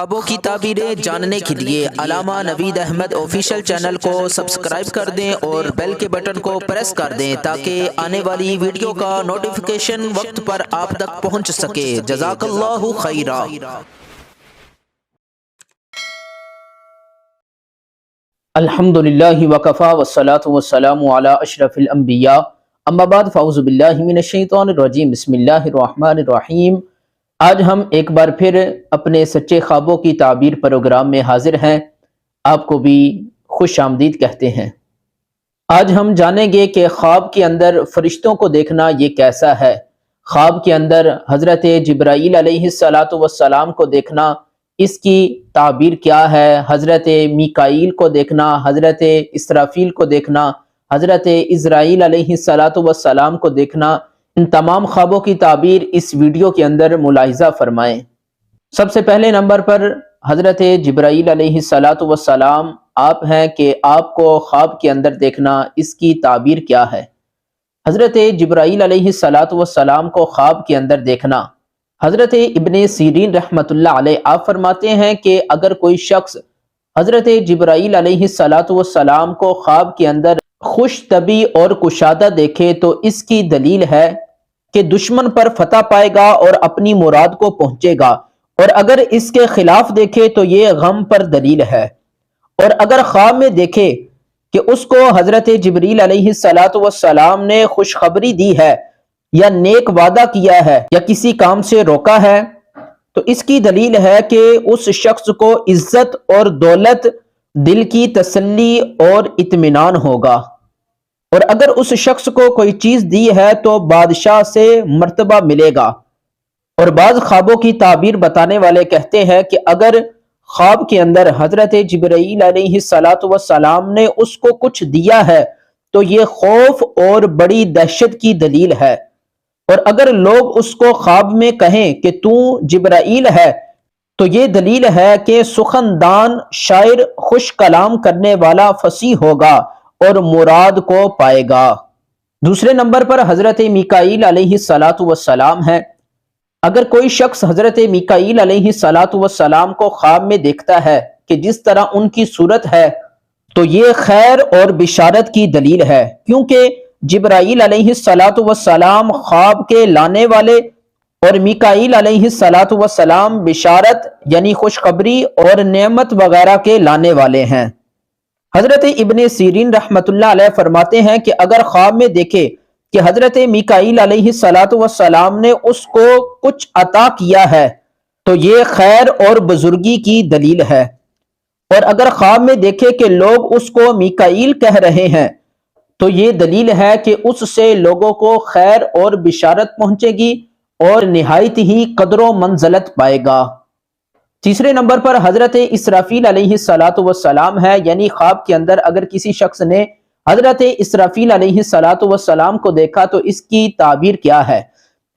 خوابوں کی تعبیریں جاننے کے لیے علامہ نوید احمد آفیشیل چینل کو سبسکرائب کر دیں اور بیل کے بٹن کو پریس کر دیں تاکہ آنے والی ویڈیو کا نوٹیفیکیشن وقت پر آپ تک پہنچ سکے۔ جزاک اللہ خیرا۔ الحمدللہ وکفا والصلاة والسلام علی اشرف الانبیاء اما بعد فاعوذ باللہ من الشیطان الرجیم بسم اللہ الرحمن الرحیم۔ آج ہم ایک بار پھر اپنے سچے خوابوں کی تعبیر پروگرام میں حاضر ہیں۔ آپ کو بھی خوش آمدید کہتے ہیں۔ آج ہم جانیں گے کہ خواب کے اندر فرشتوں کو دیکھنا یہ کیسا ہے۔ خواب کے اندر حضرت جبرائیل علیہ السلام کو دیکھنا، اس کی تعبیر کیا ہے۔ حضرت میکائیل کو دیکھنا، حضرت اسرافیل کو دیکھنا، حضرت عزرائیل علیہ السلام کو دیکھنا، ان تمام خوابوں کی تعبیر اس ویڈیو کے اندر ملاحظہ فرمائیں۔ سب سے پہلے نمبر پر حضرت جبرائیل علیہ السلام آپ ہیں کہ آپ کو خواب کے اندر دیکھنا، اس کی تعبیر کیا ہے۔ حضرت جبرائیل علیہ السلام کو خواب کے اندر دیکھنا، حضرت ابن سیرین رحمۃ اللہ علیہ آپ فرماتے ہیں کہ اگر کوئی شخص حضرت جبرائیل علیہ السلام کو خواب کے اندر خوش طبع اور کشادہ دیکھے تو اس کی دلیل ہے کہ دشمن پر فتح پائے گا اور اپنی مراد کو پہنچے گا، اور اگر اس کے خلاف دیکھے تو یہ غم پر دلیل ہے۔ اور اگر خواب میں دیکھے کہ اس کو حضرت جبرائیل علیہ السلام نے خوشخبری دی ہے یا نیک وعدہ کیا ہے یا کسی کام سے روکا ہے تو اس کی دلیل ہے کہ اس شخص کو عزت اور دولت، دل کی تسلی اور اطمینان ہوگا، اور اگر اس شخص کو کوئی چیز دی ہے تو بادشاہ سے مرتبہ ملے گا۔ اور بعض خوابوں کی تعبیر بتانے والے کہتے ہیں کہ اگر خواب کے اندر حضرت جبرائیل علیہ السلام نے اس کو کچھ دیا ہے تو یہ خوف اور بڑی دہشت کی دلیل ہے، اور اگر لوگ اس کو خواب میں کہیں کہ تو جبرائیل ہے تو یہ دلیل ہے کہ سخندان، شاعر، خوش کلام کرنے والا فصیح ہوگا اور مراد کو پائے گا۔ دوسرے نمبر پر حضرت میکائیل علیہ السلام ہے۔ اگر کوئی شخص حضرت میکائیل علیہ السلام کو خواب میں دیکھتا ہے کہ جس طرح ان کی صورت ہے تو یہ خیر اور بشارت کی دلیل ہے، کیونکہ جبرائیل علیہ السلام خواب کے لانے والے اور میکائیل علیہ السلام بشارت یعنی خوشخبری اور نعمت وغیرہ کے لانے والے ہیں۔ حضرت ابن سیرین رحمۃ اللہ علیہ فرماتے ہیں کہ اگر خواب میں دیکھے کہ حضرت میکائیل علیہ السلام نے اس کو کچھ عطا کیا ہے تو یہ خیر اور بزرگی کی دلیل ہے، اور اگر خواب میں دیکھے کہ لوگ اس کو میکائیل کہہ رہے ہیں تو یہ دلیل ہے کہ اس سے لوگوں کو خیر اور بشارت پہنچے گی اور نہایت ہی قدر و منزلت پائے گا۔ تیسرے نمبر پر حضرت اسرافیل علیہ السلام ہے، یعنی خواب کے اندر اگر کسی شخص نے حضرت اسرافیل علیہ السلام کو دیکھا تو اس کی تعبیر کیا ہے۔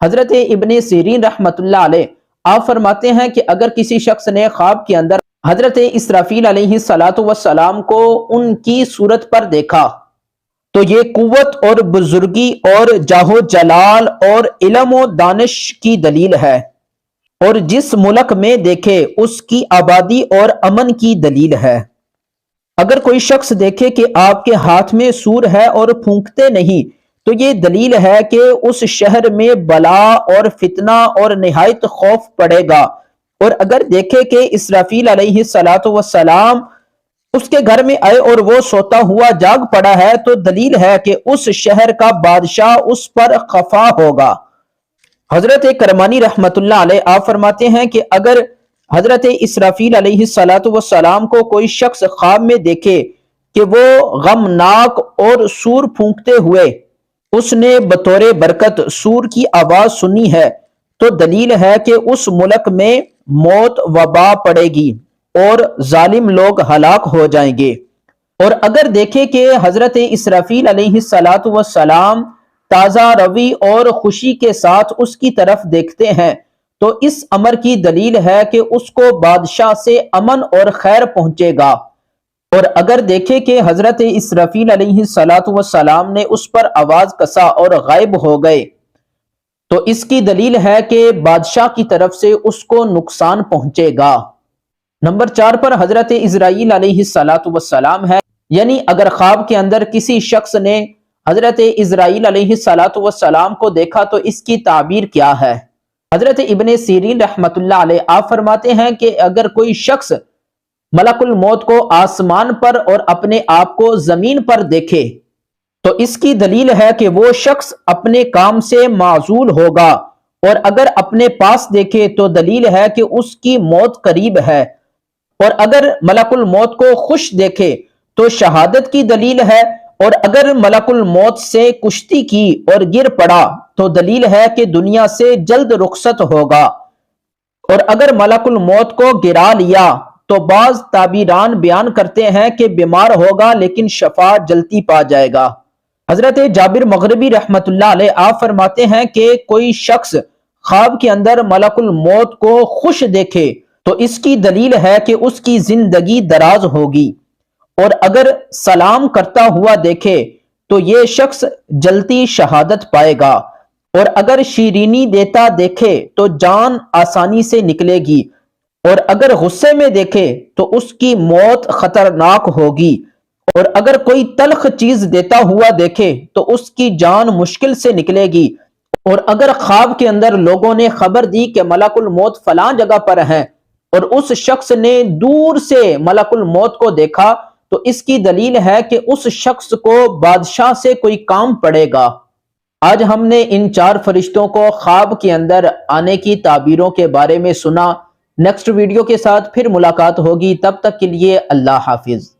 حضرت ابن سیرین رحمۃ اللہ علیہ آپ فرماتے ہیں کہ اگر کسی شخص نے خواب کے اندر حضرت اسرافیل علیہ السلام کو ان کی صورت پر دیکھا تو یہ قوت اور بزرگی اور جاہ و جلال اور علم و دانش کی دلیل ہے، اور جس ملک میں دیکھے اس کی آبادی اور امن کی دلیل ہے۔ اگر کوئی شخص دیکھے کہ آپ کے ہاتھ میں سور ہے اور پھونکتے نہیں تو یہ دلیل ہے کہ اس شہر میں بلا اور فتنہ اور نہایت خوف پڑے گا، اور اگر دیکھے کہ اسرافیل علیہ السلام اس کے گھر میں آئے اور وہ سوتا ہوا جاگ پڑا ہے تو دلیل ہے کہ اس شہر کا بادشاہ اس پر خفا ہوگا۔ حضرت کرمانی رحمت اللہ علیہ آپ فرماتے ہیں کہ اگر حضرت اسرافیل علیہ السلام کو کوئی شخص خواب میں دیکھے کہ وہ غمناک اور سور پھونکتے ہوئے اس نے بطور برکت سور کی آواز سنی ہے تو دلیل ہے کہ اس ملک میں موت وبا پڑے گی اور ظالم لوگ ہلاک ہو جائیں گے۔ اور اگر دیکھے کہ حضرت اسرافیل علیہ السلام تازہ روی اور خوشی کے ساتھ اس کی طرف دیکھتے ہیں تو اس امر کی دلیل ہے کہ اس کو بادشاہ سے امن اور خیر پہنچے گا، اور اگر دیکھے کہ حضرت اسرافیل علیہ السلام نے اس پر آواز کسا اور غائب ہو گئے تو اس کی دلیل ہے کہ بادشاہ کی طرف سے اس کو نقصان پہنچے گا۔ نمبر 4 پر حضرت اسرائیل علیہ السلام ہے، یعنی اگر خواب کے اندر کسی شخص نے حضرت اسرائیل علیہ السلام کو دیکھا تو اس کی تعبیر کیا ہے؟ حضرت ابن سیرین رحمت اللہ علیہ آپ فرماتے ہیں کہ اگر کوئی شخص ملک الموت کو آسمان پر اور اپنے آپ کو زمین پر دیکھے تو اس کی دلیل ہے کہ وہ شخص اپنے کام سے معزول ہوگا، اور اگر اپنے پاس دیکھے تو دلیل ہے کہ اس کی موت قریب ہے، اور اگر ملک الموت کو خوش دیکھے تو شہادت کی دلیل ہے، اور اگر ملک الموت سے کشتی کی اور گر پڑا تو دلیل ہے کہ دنیا سے جلد رخصت ہوگا، اور اگر ملک الموت کو گرا لیا تو بعض تعبیران بیان کرتے ہیں کہ بیمار ہوگا لیکن شفا جلدی پا جائے گا۔ حضرت جابر مغربی رحمت اللہ علیہ آپ فرماتے ہیں کہ کوئی شخص خواب کے اندر ملک الموت کو خوش دیکھے تو اس کی دلیل ہے کہ اس کی زندگی دراز ہوگی، اور اگر سلام کرتا ہوا دیکھے تو یہ شخص جلدی شہادت پائے گا، اور اگر شیرینی دیتا دیکھے تو جان آسانی سے نکلے گی، اور اگر غصے میں دیکھے تو اس کی موت خطرناک ہوگی، اور اگر کوئی تلخ چیز دیتا ہوا دیکھے تو اس کی جان مشکل سے نکلے گی، اور اگر خواب کے اندر لوگوں نے خبر دی کہ ملک الموت فلاں جگہ پر ہے اور اس شخص نے دور سے ملک الموت کو دیکھا تو اس کی دلیل ہے کہ اس شخص کو بادشاہ سے کوئی کام پڑے گا۔ آج ہم نے ان 4 فرشتوں کو خواب کے اندر آنے کی تعبیروں کے بارے میں سنا۔ نیکسٹ ویڈیو کے ساتھ پھر ملاقات ہوگی، تب تک کے لیے اللہ حافظ۔